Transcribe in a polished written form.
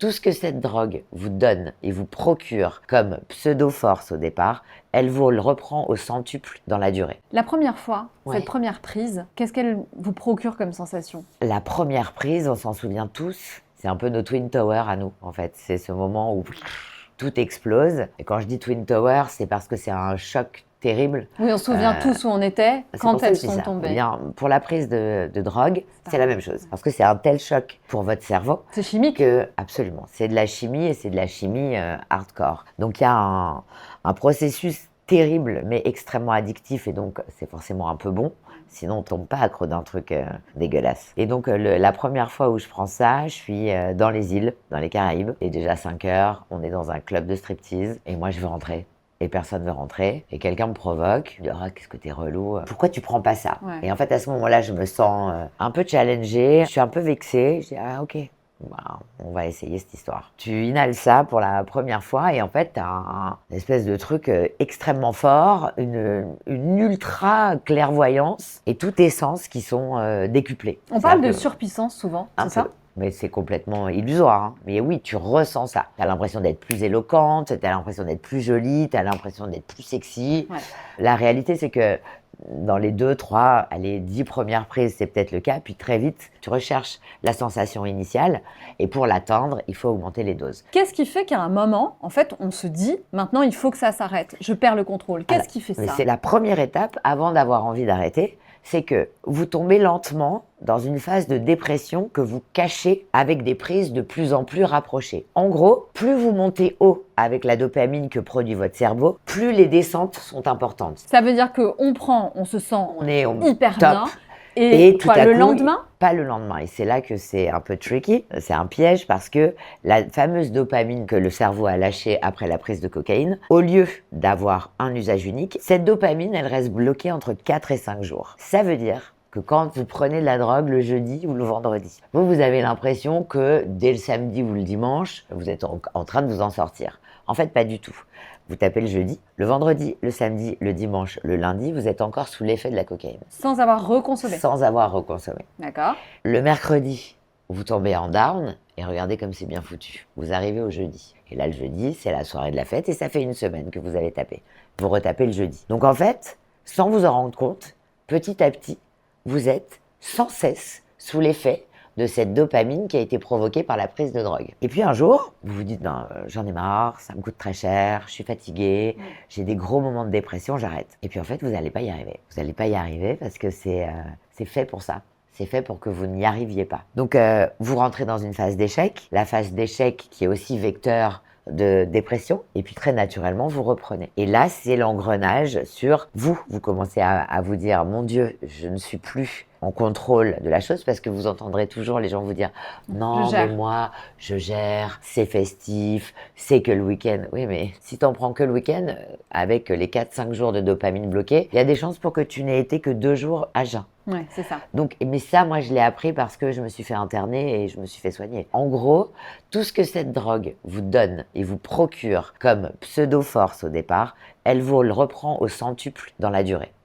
tout ce que cette drogue vous donne et vous procure comme pseudo-force au départ, elle vous le reprend au centuple dans la durée. La première fois, Ouais. cette première prise, qu'est-ce qu'elle vous procure comme sensation? La première prise, on s'en souvient tous, c'est un peu nos Twin Towers à nous, en fait. C'est ce moment où tout explose. Et quand je dis Twin Towers, c'est parce que c'est un choc terrible. Oui, on se souvient tous où on était C'est quand pour ça elles que je dis sont ça. tombées. Eh bien, pour la prise de drogue, c'est la même chose. Parce que c'est un tel choc pour votre cerveau. C'est chimique. Absolument. C'est de la chimie et c'est de la chimie hardcore. Donc il y a un processus terrible mais extrêmement addictif et donc c'est forcément un peu bon. Sinon on tombe pas accro d'un truc dégueulasse. Et donc la première fois où je prends ça, je suis dans les îles, dans les Caraïbes. Et déjà 5 heures, on est dans un club de striptease et moi je veux rentrer. Et personne ne veut rentrer, et quelqu'un me provoque, il me dit « Ah, qu'est-ce que t'es relou, pourquoi tu prends pas ça ?» Ouais. Et en fait, à ce moment-là, je me sens un peu challengée, je suis un peu vexée, je dis « Ah, ok, bah, on va essayer cette histoire. » Tu inhales ça pour la première fois, et en fait, t'as une espèce de truc extrêmement fort, une ultra clairvoyance, et tous tes sens qui sont décuplés. On parle de surpuissance souvent, un c'est ça? peu. Mais c'est complètement illusoire. Hein. Mais oui, tu ressens ça. Tu as l'impression d'être plus éloquente, tu as l'impression d'être plus jolie, tu as l'impression d'être plus sexy. Ouais. La réalité, c'est que dans les 2, 3, allez, 10 premières prises, c'est peut-être le cas. Puis très vite, tu recherches la sensation initiale. Et pour l'atteindre, il faut augmenter les doses. Qu'est-ce qui fait qu'à un moment, en fait, on se dit « Maintenant, il faut que ça s'arrête. Je perds le contrôle. » Qu'est-ce qui fait Mais ça? c'est la première étape avant d'avoir envie d'arrêter. C'est que vous tombez lentement dans une phase de dépression que vous cachez avec des prises de plus en plus rapprochées. En gros, plus vous montez haut avec la dopamine que produit votre cerveau, plus les descentes sont importantes. Ça veut dire qu'on prend, on se sent On est hyper top. bien. Et tout quoi, à le coup, lendemain? Pas le lendemain. Et c'est là que c'est un peu tricky. C'est un piège parce que la fameuse dopamine que le cerveau a lâchée après la prise de cocaïne, au lieu d'avoir un usage unique, cette dopamine, elle reste bloquée entre 4 et 5 jours. Ça veut dire que quand vous prenez de la drogue le jeudi ou le vendredi, vous avez l'impression que dès le samedi ou le dimanche, vous êtes en train de vous en sortir. En fait, pas du tout. Vous tapez le jeudi, le vendredi, le samedi, le dimanche, le lundi, vous êtes encore sous l'effet de la cocaïne. Sans avoir reconsommé. Sans avoir reconsommé. D'accord. Le mercredi, vous tombez en down et regardez comme c'est bien foutu. Vous arrivez au jeudi. Et là, le jeudi, c'est la soirée de la fête et ça fait une semaine que vous avez tapé. Vous retapez le jeudi. Donc en fait, sans vous en rendre compte, petit à petit, vous êtes sans cesse sous l'effet de cette dopamine qui a été provoquée par la prise de drogue. Et puis un jour, vous vous dites, non, j'en ai marre, ça me coûte très cher, je suis fatiguée, j'ai des gros moments de dépression, j'arrête. Et puis en fait, vous n'allez pas y arriver. Vous n'allez pas y arriver parce que c'est fait pour ça. C'est fait pour que vous n'y arriviez pas. Donc vous rentrez dans une phase d'échec, la phase d'échec qui est aussi vecteur de dépression, et puis très naturellement, vous reprenez. Et là, c'est l'engrenage sur vous. Vous commencez à vous dire, mon Dieu, je ne suis plus en contrôle de la chose, parce que vous entendrez toujours les gens vous dire « Non, mais moi, je gère, c'est festif, c'est que le week-end. » Oui, mais si t'en prends que le week-end, avec les 4-5 jours de dopamine bloquée, il y a des chances pour que tu n'aies été que 2 jours à jeun. Ouais, c'est ça. Donc, mais ça, moi, je l'ai appris parce que je me suis fait interner et je me suis fait soigner. En gros, tout ce que cette drogue vous donne et vous procure comme pseudo-force au départ, elle vous le reprend au centuple dans la durée.